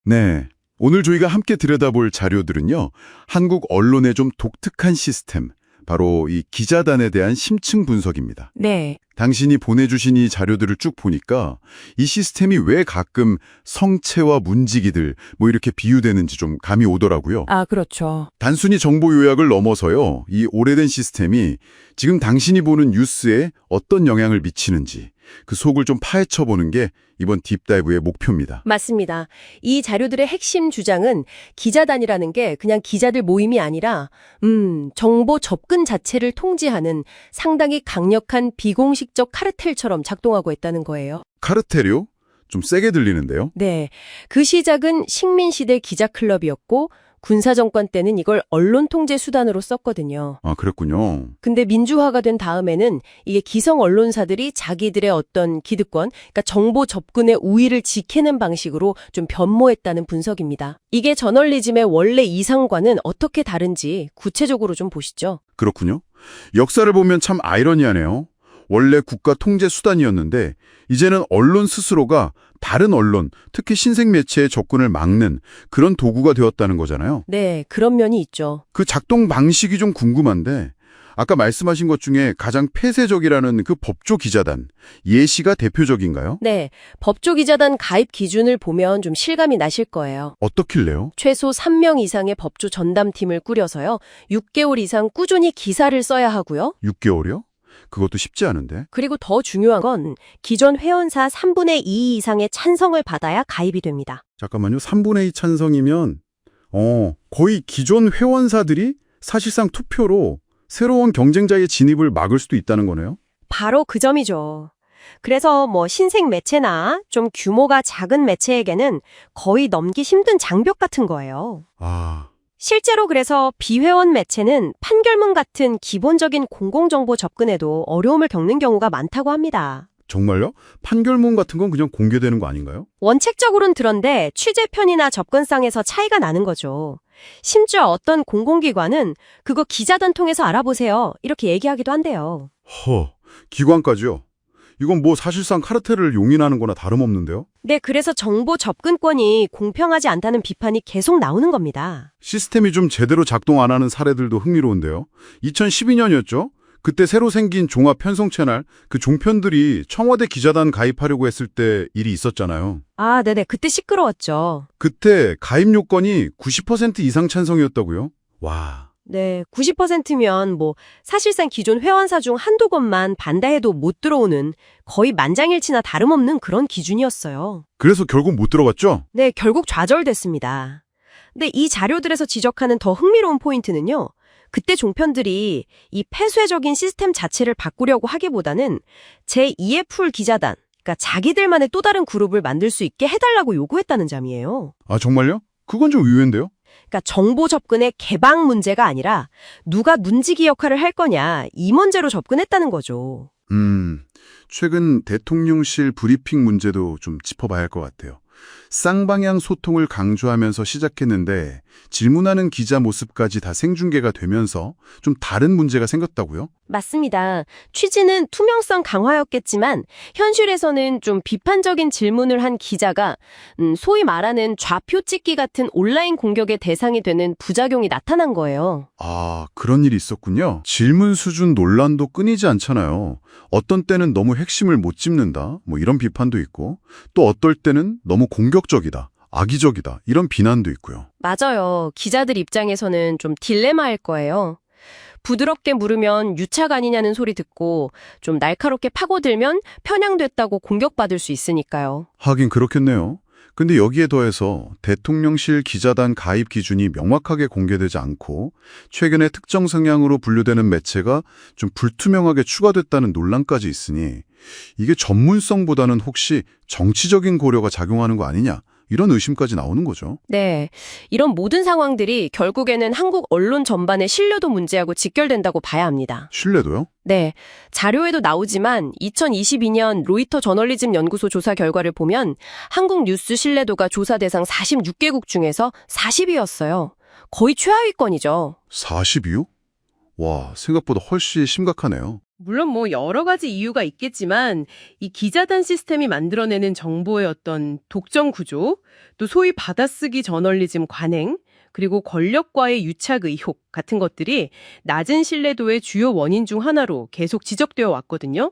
네. 오늘 저희가 함께 들여다볼 자료들은요, 한국 언론의 좀 독특한 시스템, 바로 이 기자단에 대한 심층 분석입니다. 네, 당신이 보내주신 이 자료들을 쭉 보니까 이 시스템이 왜 가끔 성체와 문지기들 이렇게 비유되는지 좀 감이 오더라고요. 그렇죠. 단순히 정보 요약을 넘어서요, 이 오래된 시스템이 지금 당신이 보는 뉴스에 어떤 영향을 미치는지 그 속을 좀 파헤쳐보는 게 이번 딥다이브의 목표입니다. 맞습니다. 이 자료들의 핵심 주장은 기자단이라는 게 그냥 기자들 모임이 아니라 정보 접근 자체를 통제하는 상당히 강력한 비공식적 카르텔처럼 작동하고 있다는 거예요. 카르텔이요? 좀 세게 들리는데요? 네, 그 시작은 식민시대 기자클럽이었고 군사정권 때는 이걸 언론 통제 수단으로 썼거든요. 아, 그랬군요. 근데 민주화가 된 다음에는 이게 기성 언론사들이 자기들의 어떤 기득권, 그러니까 정보 접근의 우위를 지키는 방식으로 좀 변모했다는 분석입니다. 이게 저널리즘의 원래 이상과는 어떻게 다른지 구체적으로 좀 보시죠. 그렇군요. 역사를 보면 참 아이러니하네요. 원래 국가 통제 수단이었는데 이제는 언론 스스로가 다른 언론, 특히 신생 매체의 접근을 막는 그런 도구가 되었다는 거잖아요. 네, 그런 면이 있죠. 그 작동 방식이 좀 궁금한데 아까 말씀하신 것 중에 가장 폐쇄적이라는 그 법조 기자단, 예시가 대표적인가요? 네, 법조기자단 가입 기준을 보면 좀 실감이 나실 거예요. 어떻길래요? 최소 3명 이상의 법조 전담팀을 꾸려서요. 6개월 이상 꾸준히 기사를 써야 하고요. 6개월이요? 그것도 쉽지 않은데. 그리고 더 중요한 건 기존 회원사 3분의 2 이상의 찬성을 받아야 가입이 됩니다. 잠깐만요. 3분의 2 찬성이면 거의 기존 회원사들이 사실상 투표로 새로운 경쟁자의 진입을 막을 수도 있다는 거네요. 바로 그 점이죠. 그래서 신생 매체나 좀 규모가 작은 매체에게는 거의 넘기 힘든 장벽 같은 거예요. 아, 실제로 그래서 비회원 매체는 판결문 같은 기본적인 공공정보 접근에도 어려움을 겪는 경우가 많다고 합니다. 정말요? 판결문 같은 건 그냥 공개되는 거 아닌가요? 원칙적으로는 그런데 취재편이나 접근상에서 차이가 나는 거죠. 심지어 어떤 공공기관은 그거 기자단 통해서 알아보세요. 이렇게 얘기하기도 한대요. 기관까지요? 이건 사실상 카르텔을 용인하는 거나 다름없는데요? 네, 그래서 정보 접근권이 공평하지 않다는 비판이 계속 나오는 겁니다. 시스템이 좀 제대로 작동 안 하는 사례들도 흥미로운데요. 2012년이었죠? 그때 새로 생긴 종합 편성 채널, 그 종편들이 청와대 기자단 가입하려고 했을 때 일이 있었잖아요. 네네. 그때 시끄러웠죠. 그때 가입 요건이 90% 이상 찬성이었다고요? 와, 네, 90%면 사실상 기존 회원사 중 한두 곳만 반대해도 못 들어오는 거의 만장일치나 다름없는 그런 기준이었어요. 그래서 결국 못 들어갔죠? 네, 결국 좌절됐습니다. 근데 이 자료들에서 지적하는 더 흥미로운 포인트는요. 그때 종편들이 이 폐쇄적인 시스템 자체를 바꾸려고 하기보다는 제2의 풀 기자단, 그러니까 자기들만의 또 다른 그룹을 만들 수 있게 해달라고 요구했다는 점이에요. 아, 정말요? 그건 좀 의외인데요? 그러니까 정보 접근의 개방 문제가 아니라 누가 문지기 역할을 할 거냐 이 문제로 접근했다는 거죠. 최근 대통령실 브리핑 문제도 좀 짚어봐야 할 것 같아요. 쌍방향 소통을 강조하면서 시작했는데 질문하는 기자 모습까지 다 생중계가 되면서 좀 다른 문제가 생겼다고요? 맞습니다. 취지는 투명성 강화였겠지만 현실에서는 좀 비판적인 질문을 한 기자가 소위 말하는 좌표 찍기 같은 온라인 공격의 대상이 되는 부작용이 나타난 거예요. 아, 그런 일이 있었군요. 질문 수준 논란도 끊이지 않잖아요. 어떤 때는 너무 핵심을 못 짚는다, 이런 비판도 있고, 또 어떨 때는 너무 공격적이다, 악의적이다, 이런 비난도 있고요. 맞아요. 기자들 입장에서는 좀 딜레마일 거예요. 부드럽게 물으면 유착 아니냐는 소리 듣고 좀 날카롭게 파고들면 편향됐다고 공격받을 수 있으니까요. 하긴 그렇겠네요. 근데 여기에 더해서 대통령실 기자단 가입 기준이 명확하게 공개되지 않고 최근에 특정 성향으로 분류되는 매체가 좀 불투명하게 추가됐다는 논란까지 있으니 이게 전문성보다는 혹시 정치적인 고려가 작용하는 거 아니냐, 이런 의심까지 나오는 거죠. 네, 이런 모든 상황들이 결국에는 한국 언론 전반의 신뢰도 문제하고 직결된다고 봐야 합니다. 신뢰도요? 네, 자료에도 나오지만 2022년 로이터 저널리즘 연구소 조사 결과를 보면 한국 뉴스 신뢰도가 조사 대상 46개국 중에서 40위였어요. 거의 최하위권이죠. 40이요? 와, 생각보다 훨씬 심각하네요. 물론 뭐 여러 가지 이유가 있겠지만 이 기자단 시스템이 만들어내는 정보의 어떤 독점 구조, 또 소위 받아쓰기 저널리즘 관행, 그리고 권력과의 유착 의혹 같은 것들이 낮은 신뢰도의 주요 원인 중 하나로 계속 지적되어 왔거든요.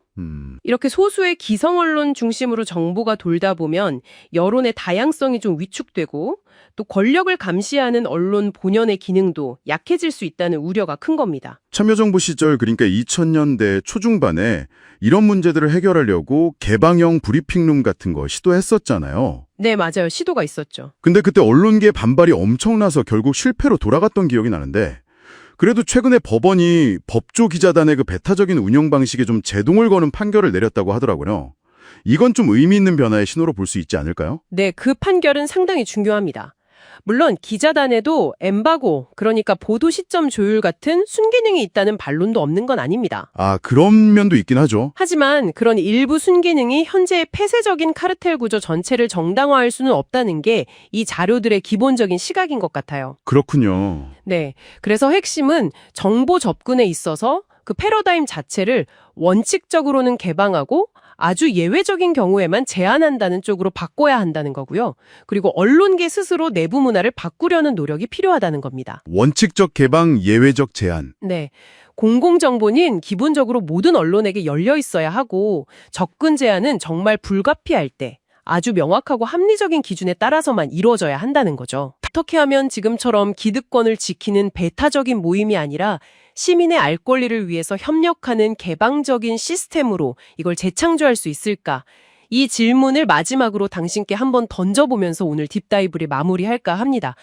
이렇게 소수의 기성 언론 중심으로 정보가 돌다 보면 여론의 다양성이 좀 위축되고 또 권력을 감시하는 언론 본연의 기능도 약해질 수 있다는 우려가 큰 겁니다. 참여정부 시절 그러니까 2000년대 초중반에 이런 문제들을 해결하려고 개방형 브리핑룸 같은 거 시도했었잖아요. 네, 맞아요. 시도가 있었죠. 근데 그때 언론계의 반발이 엄청나서 결국 실패로 돌아갔던 기억이 나는데 그래도 최근에 법원이 법조 기자단의 그 배타적인 운영 방식에 좀 제동을 거는 판결을 내렸다고 하더라고요. 이건 좀 의미 있는 변화의 신호로 볼 수 있지 않을까요? 네, 그 판결은 상당히 중요합니다. 물론 기자단에도 엠바고, 그러니까 보도 시점 조율 같은 순기능이 있다는 반론도 없는 건 아닙니다. 아, 그런 면도 있긴 하죠. 하지만 그런 일부 순기능이 현재의 폐쇄적인 카르텔 구조 전체를 정당화할 수는 없다는 게 이 자료들의 기본적인 시각인 것 같아요. 그렇군요. 네. 그래서 핵심은 정보 접근에 있어서 그 패러다임 자체를 원칙적으로는 개방하고 아주 예외적인 경우에만 제한한다는 쪽으로 바꿔야 한다는 거고요. 그리고 언론계 스스로 내부 문화를 바꾸려는 노력이 필요하다는 겁니다. 원칙적 개방, 예외적 제한. 네. 공공정보는 기본적으로 모든 언론에게 열려 있어야 하고 접근 제한은 정말 불가피할 때 아주 명확하고 합리적인 기준에 따라서만 이루어져야 한다는 거죠. 어떻게 하면 지금처럼 기득권을 지키는 배타적인 모임이 아니라 시민의 알 권리를 위해서 협력하는 개방적인 시스템으로 이걸 재창조할 수 있을까? 이 질문을 마지막으로 당신께 한번 던져보면서 오늘 딥다이브를 마무리할까 합니다.